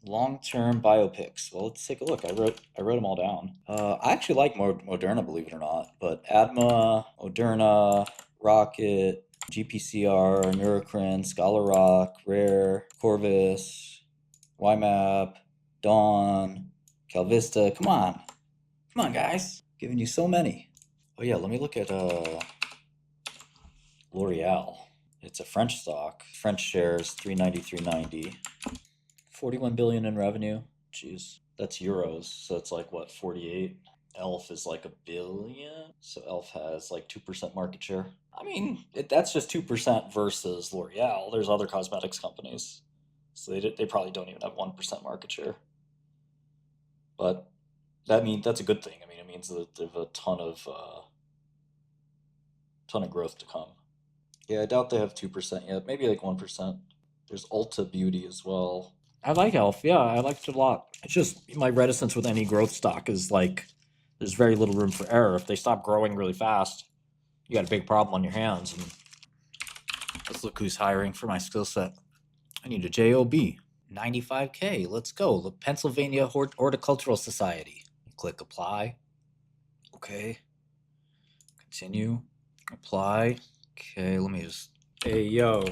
Long-term biopicks. Well, let's take a look. I wrote them all down. I actually like Moderna, believe it or not. But ADMA, Moderna, Rocket, GPCR, Neurocrine, Scholar Rock, Rare, Corvus, YMAP, Dawn, Calvista. Come on, guys. Giving you so many. Oh yeah, let me look at L'Oreal. It's a French stock. French shares 390. 41 billion in revenue. Jeez, that's euros. So it's like what, 48? Elf is like a billion. So Elf has like 2% market share. I mean, that's just 2% versus L'Oreal. There's other cosmetics companies. So they probably don't even have 1% market share. But that's a good thing. I mean, it means that there's a ton of growth to come. Yeah, I doubt they have 2% yet. Maybe like 1%. There's Ulta Beauty as well. I like Elf. Yeah, I liked it a lot. It's just my reticence with any growth stock is like there's very little room for error. If they stop growing really fast, you got a big problem on your hands. And let's look who's hiring for my skill set. I need a job. 95K. Let's go. The Pennsylvania Horticultural Society. Click apply. Okay. Continue. Apply. Okay, let me just. Hey, yo.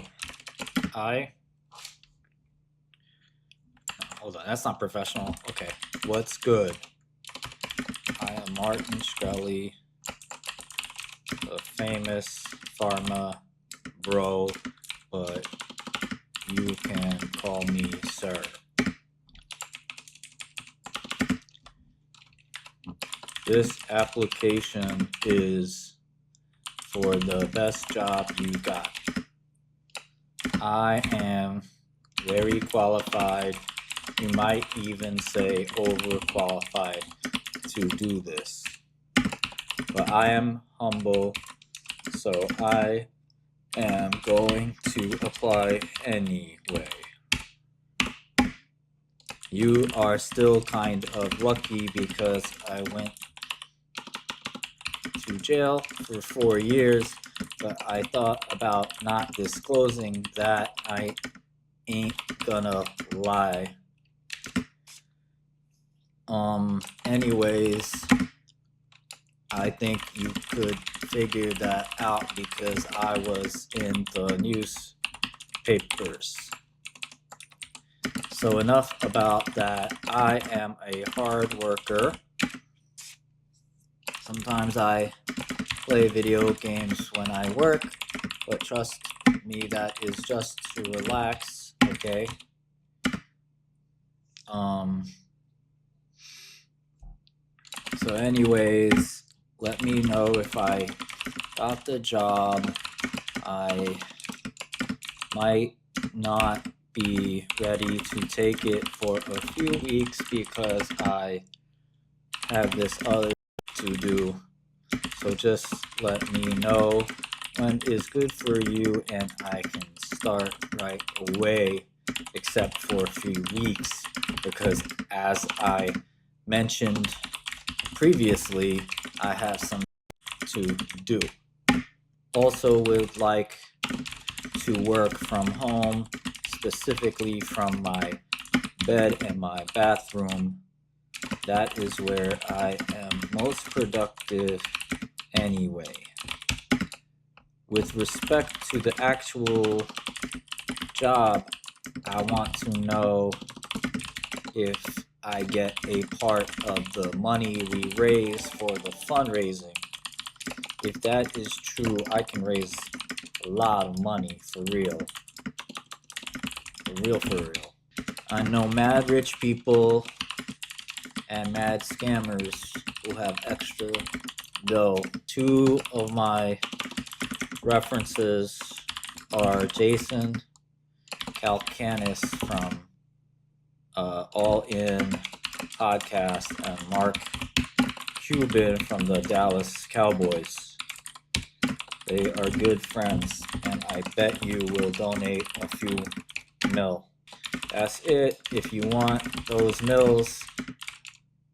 Hold on, that's not professional. Okay, what's good? I am Martin Shkreli, a famous pharma bro, but you can call me sir. This application is for the best job you got. I am very qualified. You might even say overqualified to do this. But I am humble, so I am going to apply anyway. You are still kind of lucky because I went to jail for 4 years, but I thought about not disclosing that. I ain't gonna lie. Anyways, I think you could figure that out because I was in the newspapers. So enough about that. I am a hard worker. Sometimes I play video games when I work, but trust me, that is just to relax, okay? So anyways, let me know if I got the job. I might not be ready to take it for a few weeks because I have this other to do. So just let me know when is good for you and I can start right away, except for a few weeks, because as I mentioned previously, I have some to do. Also would like to work from home, specifically from my bed and my bathroom. That is where I am most productive anyway. With respect to the actual job, I want to know if I get a part of the money we raise for the fundraising. If that is true, I can raise a lot of money for real. For real. I know mad rich people and mad scammers who have extra dough. 2 of my references are Jason Calacanis from All In podcast and Mark Cuban from the Dallas Cowboys. They are good friends, and I bet you will donate a few mil. That's it. If you want those mills,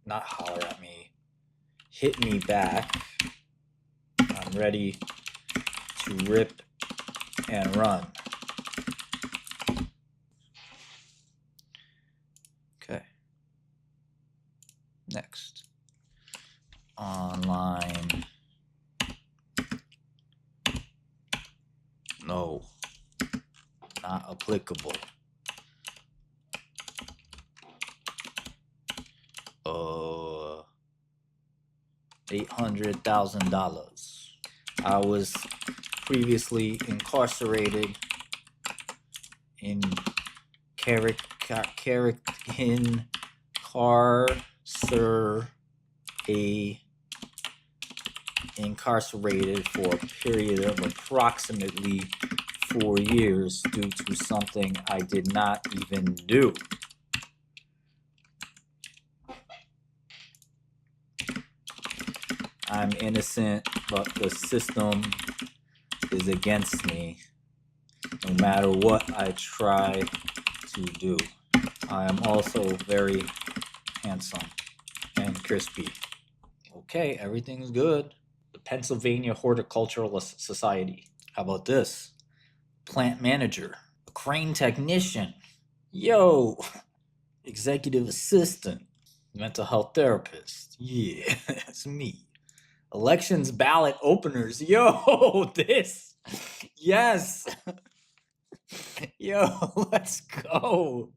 not holler at me, hit me back. I'm ready to rip and run. Okay. Next. Online. No. Not applicable. $800,000. I was previously incarcerated in 𝗕𝗢𝗡𝗢𝗓 incarcerated for a period of approximately 4 years due to something I did not even do. I'm innocent, but the system is against me, no matter what I try to do. I am also very handsome and crispy. Okay, everything's good. The Pennsylvania Horticultural Society. How about this? Plant manager, a crane technician, yo, executive assistant, mental health therapist, yeah, that's me. Elections ballot openers, yo, this, yes, yo, let's go.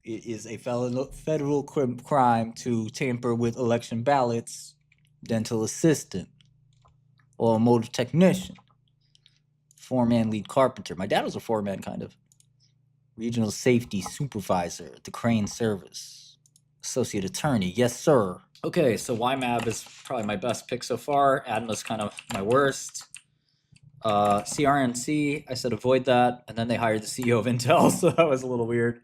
It is a federal crime to tamper with election ballots. Dental assistant, automotive technician, foreman lead carpenter. My dad was a foreman, kind of. Regional safety supervisor at the crane service. Associate attorney, yes sir. Okay, so YMAB is probably my best pick so far. ADMA's kind of my worst. CRNC, I said avoid that, and then they hired the CEO of Intel, so that was a little weird.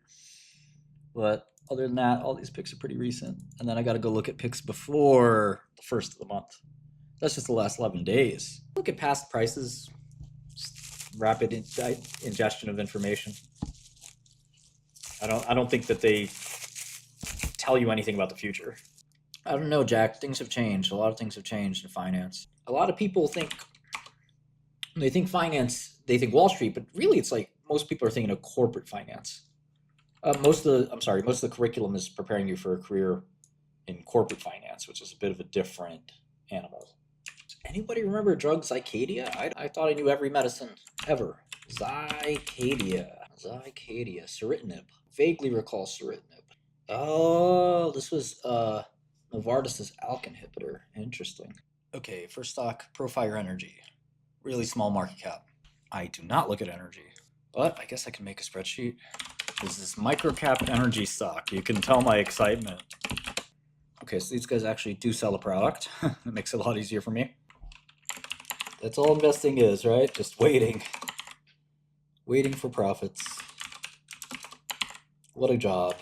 But other than that, all these picks are pretty recent. And then I got to go look at picks before the first of the month. That's just the last 11 days. Look at past prices. Rapid ingestion of information. I don't think that they tell you anything about the future. I don't know, Jack. Things have changed. A lot of things have changed in finance. A lot of people think, when they think finance, they think Wall Street, but really it's like most people are thinking of corporate finance. Most of the curriculum is preparing you for a career in corporate finance, which is a bit of a different animal. Does anybody remember a drug 𝗙𝗢𝗓? I thought I knew every medicine ever. 𝗙𝗙𝗓, vaguely recall 𝗬𝗓. Oh, this was Novartis's ALK inhibitor. Interesting. Okay, first stock, Profire Energy. Really small market cap. I do not look at energy, but I guess I can make a spreadsheet. This is microcap energy stock. You can tell my excitement. Okay, so these guys actually do sell a product. It makes it a lot easier for me. That's all investing is, right? Just waiting. Waiting for profits. What a job.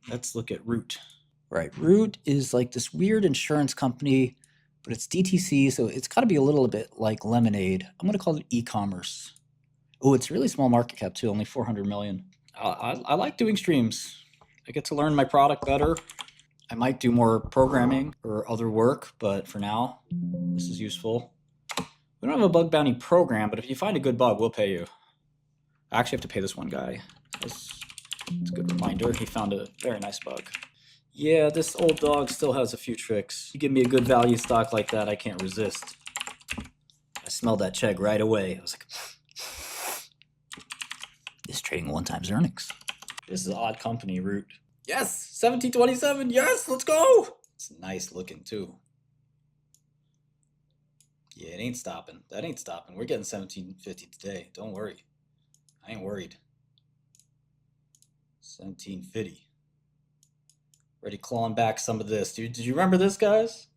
Let's look at Root. Right, Root is like this weird insurance company, but it's DTC, so it's got to be a little bit like Lemonade. I'm going to call it e-commerce. Oh, it's really small market cap too, only 400 million. I like doing streams. I get to learn my product better. I might do more programming or other work, but for now, this is useful. We don't have a bug bounty program, but if you find a good bug, we'll pay you. I actually have to pay this one guy. It's a good reminder. He found a very nice bug. Yeah, this old dog still has a few tricks. You give me a good value stock like that, I can't resist. I smelled that check right away. I was like, this trading 1x earnings. This is odd company, Root. Yes, 1727. Yes, let's go. It's nice looking too. Yeah, it ain't stopping. That ain't stopping. We're getting 1750 today. Don't worry. I ain't worried. 1750. Already clawing back some of this. Dude, did you remember this, guys?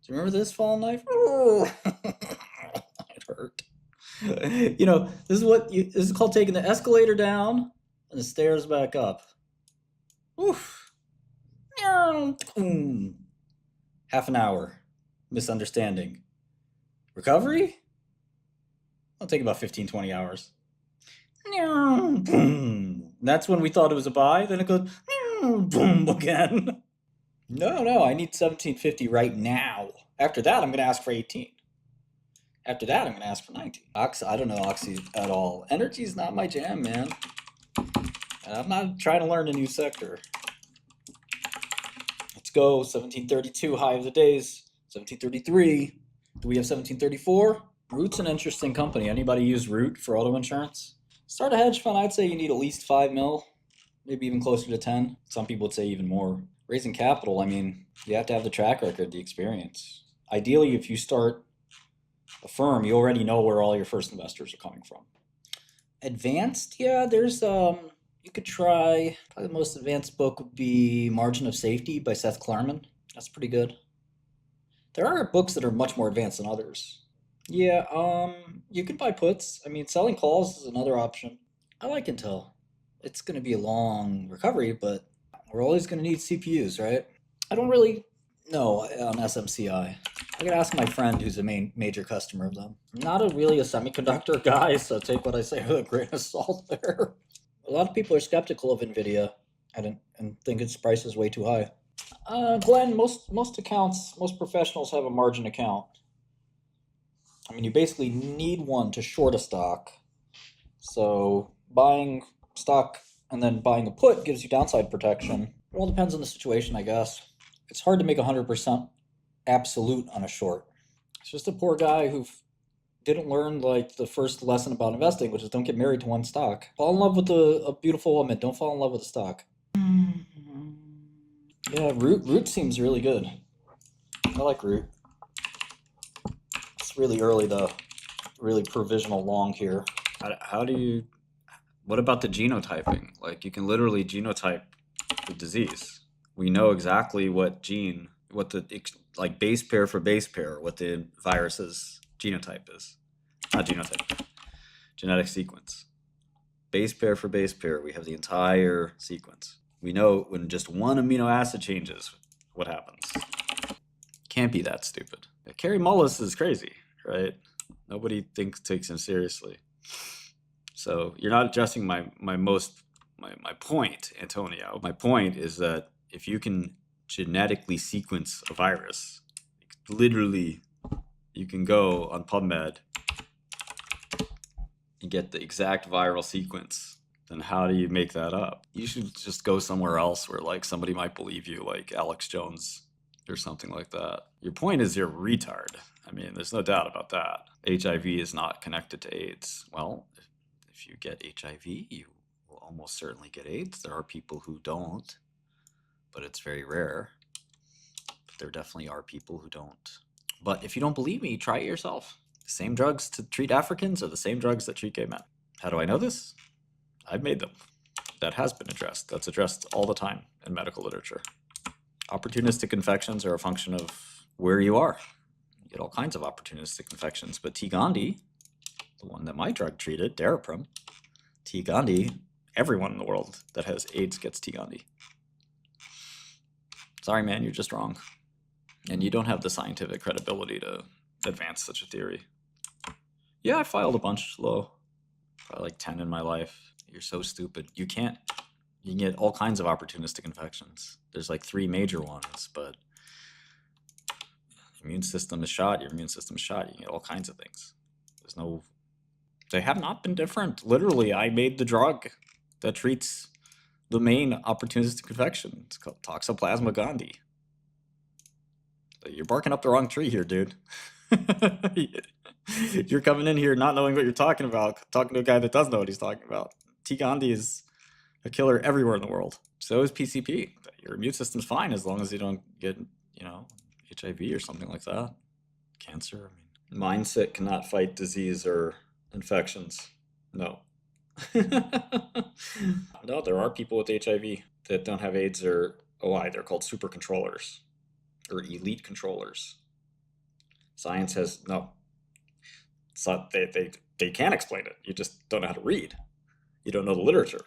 Do you remember this falling knife? Oh. You know, this is called taking the escalator down and the stairs back up. Oof. Half an hour. Misunderstanding. Recovery? It'll take about 15, 20 hours. That's when we thought it was a buy. Then it goes boom again. No, I need 1750 right now. After that, I'm going to ask for 18. After that, I'm going to ask for 19. I don't know Oxy at all. Energy is not my jam, man. And I'm not trying to learn a new sector. Let's go. 1732, high of the days. 1733. Do we have 1734? Root's an interesting company. Anybody use Root for auto insurance? Start a hedge fund, I'd say you need at least 5 mil, maybe even closer to 10. Some people would say even more. Raising capital, I mean, you have to have the track record, the experience. Ideally, if you start a firm, you already know where all your first investors are coming from. Advanced, yeah, there's, you could try, probably the most advanced book would be Margin of Safety by Seth Klarman. That's pretty good. There are books that are much more advanced than others. Yeah, you could buy puts. I mean, selling calls is another option. I like Intel. It's going to be a long recovery, but we're always going to need CPUs, right? I don't really know on SMCI. I gotta ask my friend who's a major customer of them. I'm not really a semiconductor guy, so take what I say with a grain of salt there. A lot of people are skeptical of NVIDIA and think its price is way too high. Glenn, most accounts, most professionals have a margin account. I mean, you basically need one to short a stock. So buying stock and then buying a put gives you downside protection. It all depends on the situation, I guess. It's hard to make 100% absolute on a short. It's just a poor guy who didn't learn like the first lesson about investing, which is don't get married to one stock. Fall in love with a beautiful woman. Don't fall in love with a stock. Yeah, Root seems really good. I like Root. It's really early though. Really provisional long here. How do you, what about the genotyping? Like you can literally genotype the disease. We know exactly what gene, what the, like base pair for base pair, what the virus's genotype is. Not genotype, genetic sequence. Base pair for base pair, we have the entire sequence. We know when just one amino acid changes, what happens. Can't be that stupid. 𝗬𝗎𝗓 is crazy, right? Nobody takes him seriously. So you're not addressing my point, Antonio. My point is that if you can genetically sequence a virus, literally you can go on PubMed and get the exact viral sequence. Then how do you make that up? You should just go somewhere else where like somebody might believe you, like Alex Jones or something like that. Your point is you're a retard. I mean, there's no doubt about that. HIV is not connected to AIDS. Well, if you get HIV, you will almost certainly get AIDS. There are people who don't, but it's very rare. But there definitely are people who don't. But if you don't believe me, try it yourself. The same drugs to treat Africans are the same drugs that treat gay men. How do I know this? I've made them. That has been addressed. That's addressed all the time in medical literature. Opportunistic infections are a function of where you are. You get all kinds of opportunistic infections, but 𝗕𝗏𝗏𝗏, the one that my drug treated, daraprim, 𝗕𝗏𝗏𝗏, everyone in the world that has AIDS gets 𝗕𝗏𝗏𝗏. Sorry, man, you're just wrong. And you don't have the scientific credibility to advance such a theory. Yeah, I filed a bunch low, probably like 10 in my life. You're so stupid. You can get all kinds of opportunistic infections. There's like 3 major ones, but immune system is shot, your immune system is shot, you can get all kinds of things. They have not been different. Literally, I made the drug that treats the main opportunistic infection. It's called 𝗤𝗢𝗎𝗪. You're barking up the wrong tree here, dude. You're coming in here not knowing what you're talking about, talking to a guy that does know what he's talking about. 𝗕𝗏𝗏𝗏 is a killer everywhere in the world. So is PCP. Your immune system's fine as long as you don't get, HIV or something like that. Cancer. I mean, mindset cannot fight disease or infections. No. No, there are people with HIV that don't have AIDS or OI. They're called super controllers or elite controllers. Science So they can explain it. You just don't know how to read. You don't know the literature.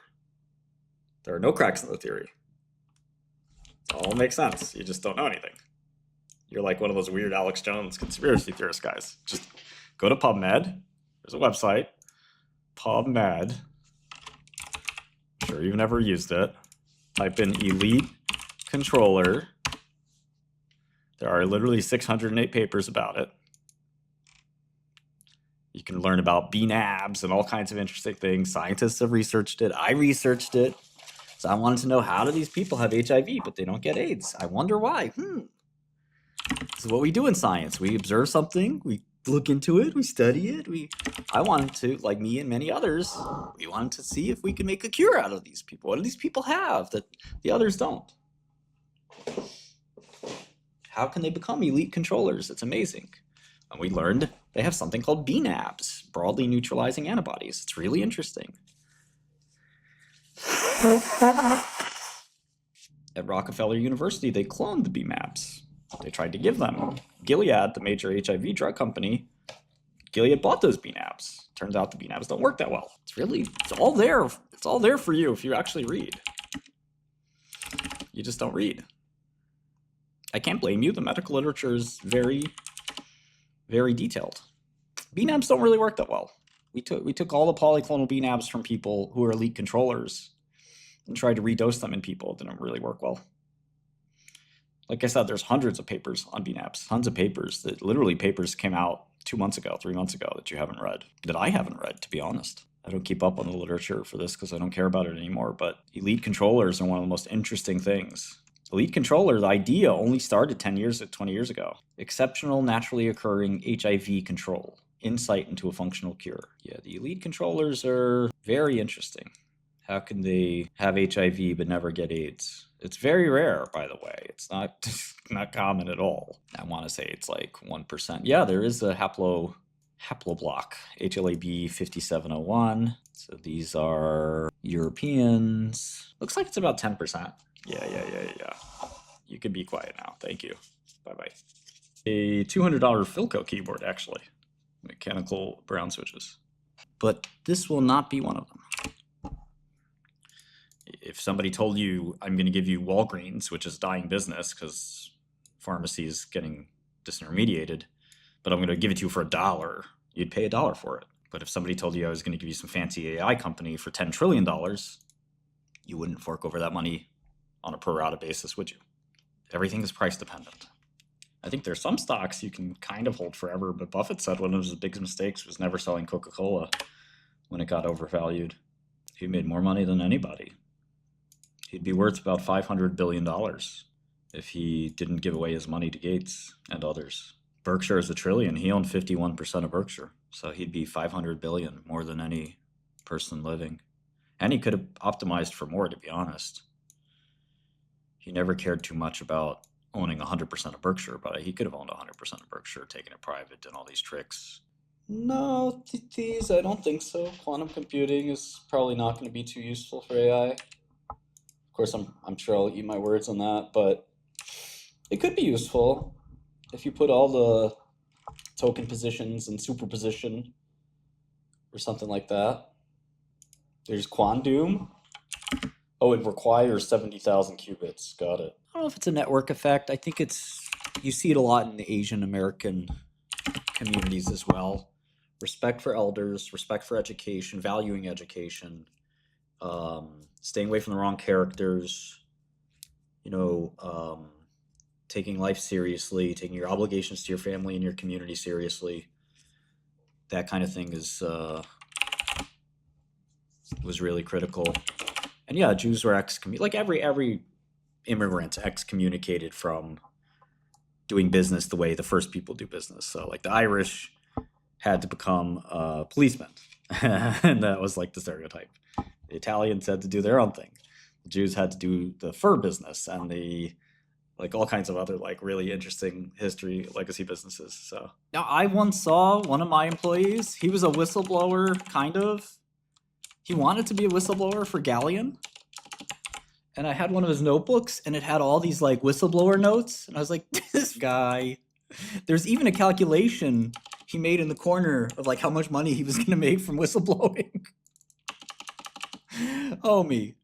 There are no cracks in the theory. It all makes sense. You just don't know anything. You're like one of those weird Alex Jones conspiracy theorist guys. Just go to PubMed. There's a website. PubMed. I'm sure you've never used it. Type in elite controller. There are literally 608 papers about it. You can learn about bmaps and all kinds of interesting things. Scientists have researched it. I researched it. So I wanted to know, how do these people have HIV, but they don't get AIDS? I wonder why. This is what we do in science. We observe something, we look into it, we study it. I wanted to, like me and many others, we wanted to see if we could make a cure out of these people. What do these people have that the others don't? How can they become elite controllers? It's amazing. And we learned they have something called bmaps, broadly neutralizing antibodies. It's really interesting. At Rockefeller University, they cloned the bmaps. They tried to give them. Gilead, the major HIV drug company, Gilead bought those bmaps. Turns out the bmaps don't work that well. It's all there. It's all there for you if you actually read. You just don't read. I can't blame you. The medical literature is very, very detailed. bmaps don't really work that well. We took all the polyclonal bmaps from people who are elite controllers and tried to redose them in people. It didn't really work well. Like I said, there's hundreds of papers on bmaps, tons of papers that literally papers came out 2 months ago, 3 months ago that you haven't read, that I haven't read, to be honest. I don't keep up on the literature for this because I don't care about it anymore, but elite controllers are one of the most interesting things. Elite controller, the idea only started 20 years ago. Exceptional naturally occurring HIV control, insight into a functional cure. Yeah, the elite controllers are very interesting. How can they have HIV but never get AIDS? It's very rare, by the way. It's not common at all. I want to say it's like 1%. Yeah, there is a haploblock, HLA-B 5701. So these are Europeans. Looks like it's about 10%. Yeah. You can be quiet now. Thank you. Bye-bye. A $200 𝗙𝐿𝐴 keyboard, actually. Mechanical brown switches. But this will not be one of them. If somebody told you, I'm going to give you Walgreens, which is a dying business because pharmacy is getting disintermediated, but I'm going to give it to you for $1, you'd pay $1 for it. But if somebody told you I was going to give you some fancy AI company for $10 trillion, you wouldn't fork over that money on a pro rata basis, would you? Everything is price dependent. I think there's some stocks you can kind of hold forever, but Buffett said one of his biggest mistakes was never selling Coca-Cola when it got overvalued. He made more money than anybody. He'd be worth about $500 billion if he didn't give away his money to Gates and others. Berkshire is $1 trillion. He owned 51% of Berkshire. So he'd be $500 billion, more than any person living. And he could have optimized for more, to be honest. He never cared too much about owning 100% of Berkshire, but he could have owned 100% of Berkshire, taken it private, done all these tricks. No, these, I don't think so. Quantum computing is probably not going to be too useful for AI. Of course, I'm sure I'll eat my words on that, but it could be useful if you put all the token positions in superposition or something like that. There's Quandoom. Oh, it requires 70,000 qubits. Got it. I don't know if it's a network effect. I think you see it a lot in the Asian American communities as well. Respect for elders, respect for education, valuing education, staying away from the wrong characters, taking life seriously, taking your obligations to your family and your community seriously. That kind of thing was really critical. And yeah, Jews were like every immigrant excommunicated from doing business the way the first people do business. So like the Irish had to become policemen, and that was like the stereotype. The Italians had to do their own thing. The Jews had to do the fur business and like all kinds of other like really interesting history legacy businesses. So now I once saw one of my employees. He was a whistleblower, kind of. He wanted to be a whistleblower for Galleon. And I had one of his notebooks and it had all these like whistleblower notes. And I was like, this guy, there's even a calculation. he made in the corner of like how much money he was going to make from whistleblowing. Homie,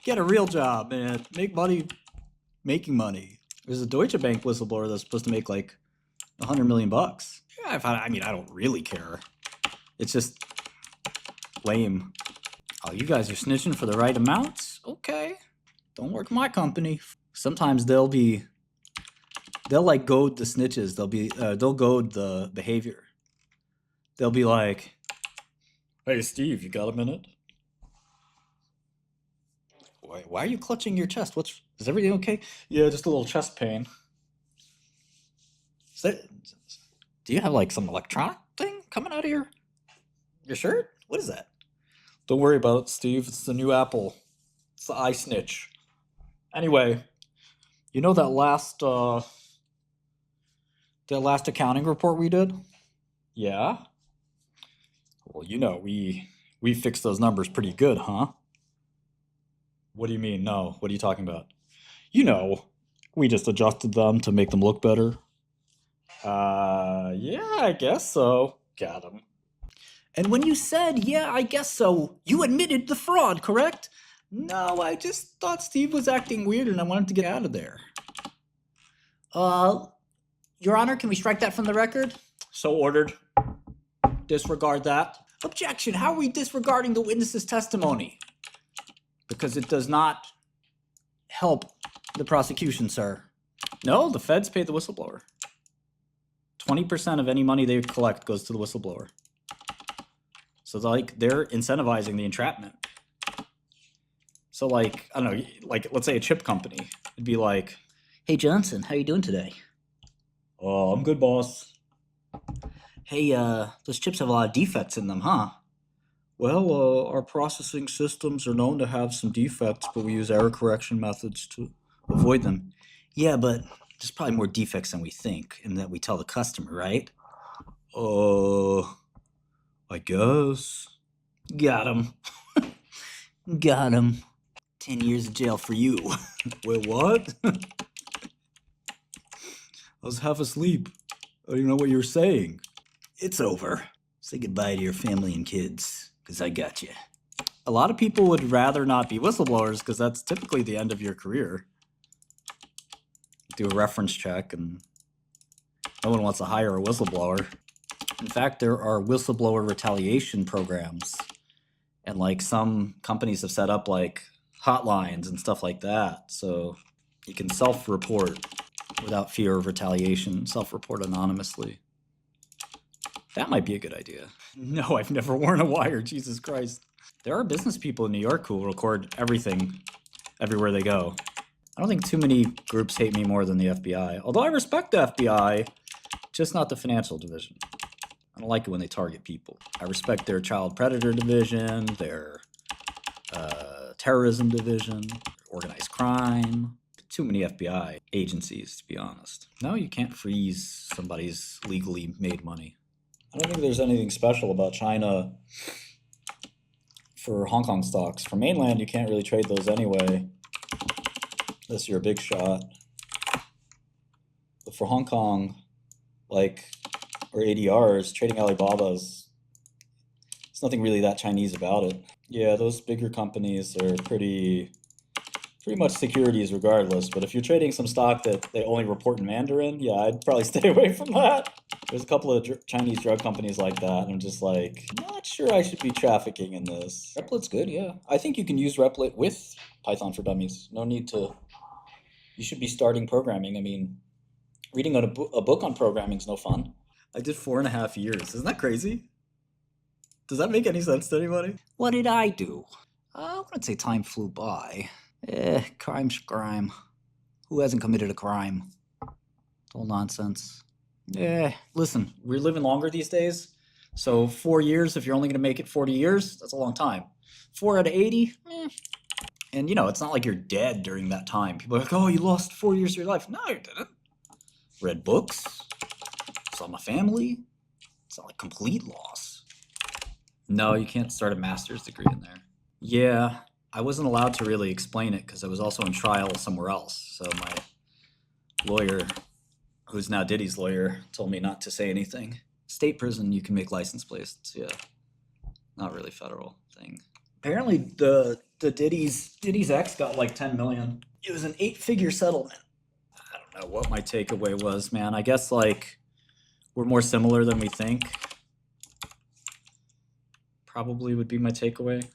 get a real job, man. Make money making money. There's a Deutsche Bank whistleblower that's supposed to make like $100 million. Yeah, I mean, I don't really care. It's just lame. Oh, you guys are snitching for the right amounts? Okay. Don't work my company. Sometimes they'll like goad the snitches. They'll goad the behavior. They'll be like, "Hey, Steve, you got a minute?" Why are you clutching your chest? Is everything okay? Yeah, just a little chest pain. Do you have like some electronic thing coming out of your shirt? What is that? Don't worry about it, Steve. It's the new Apple. It's the iSnitch. Anyway, you know that last accounting report we did? Yeah. Well, you know, we fixed those numbers pretty good, huh? What do you mean? No. What are you talking about? You know, we just adjusted them to make them look better. Yeah, I guess so. Got him. And when you said, yeah, I guess so, you admitted the fraud, correct? No, I just thought Steve was acting weird and I wanted to get out of there. Your Honor, can we strike that from the record? So ordered. Disregard that. Objection, how are we disregarding the witness's testimony? Because it does not help the prosecution, sir. No, the feds pay the whistleblower. 20% of any money they collect goes to the whistleblower. So they're incentivizing the entrapment. So like, I don't know, like let's say a chip company. It'd be like, hey Johnson, how you doing today? Oh, I'm good, boss. Hey, those chips have a lot of defects in them, huh? Well, our processing systems are known to have some defects, but we use error correction methods to avoid them. Yeah, but there's probably more defects than we think, and that we tell the customer, right? I guess. Got him. Got him. 10 years in jail for you. Wait, what? I was half asleep. I don't even know what you were saying. It's over. Say goodbye to your family and kids, because I got you. A lot of people would rather not be whistleblowers because that's typically the end of your career. Do a reference check and no one wants to hire a whistleblower. In fact, there are whistleblower retaliation programs. And like some companies have set up like hotlines and stuff like that. So you can self-report without fear of retaliation, self-report anonymously. That might be a good idea. No, I've never worn a wire, Jesus Christ. There are business people in New York who will record everything everywhere they go. I don't think too many groups hate me more than the FBI. Although I respect the FBI, just not the financial division. I don't like it when they target people. I respect their child predator division, their terrorism division, organized crime. Too many FBI agencies, to be honest. No, you can't freeze somebody's legally made money. I don't think there's anything special about China for Hong Kong stocks. For mainland, you can't really trade those anyway, unless you're a big shot. But for Hong Kong, like, or ADRs, trading Alibaba's, there's nothing really that Chinese about it. Yeah, those bigger companies are pretty much securities regardless, but if you're trading some stock that they only report in Mandarin, yeah, I'd probably stay away from that. There's a couple of Chinese drug companies like that, and I'm just like, not sure I should be trafficking in this. Replit's good, yeah. I think you can use Replit with Python for Dummies. No need to, you should be starting programming. I mean, reading a book on programming is no fun. I did 4.5 years. Isn't that crazy? Does that make any sense to anybody? What did I do? I wouldn't say time flew by. Crime's crime. Who hasn't committed a crime? It's all nonsense. Listen, we're living longer these days. So 4 years, if you're only going to make it 40 years, that's a long time. 4 out of 80, And, you know, it's not like you're dead during that time. People are like, oh, you lost 4 years of your life. No, you didn't. Read books. Saw my family. It's not like complete loss. No, you can't start a master's degree in there. Yeah, I wasn't allowed to really explain it because I was also in trial somewhere else. So my lawyer, who's now Diddy's lawyer, told me not to say anything. State prison, you can make license plates. Yeah, not really federal thing. Apparently, the Diddy's ex got like 10 million. It was an 8-figure settlement. I don't know what my takeaway was, man. I guess like we're more similar than we think. Probably would be my takeaway.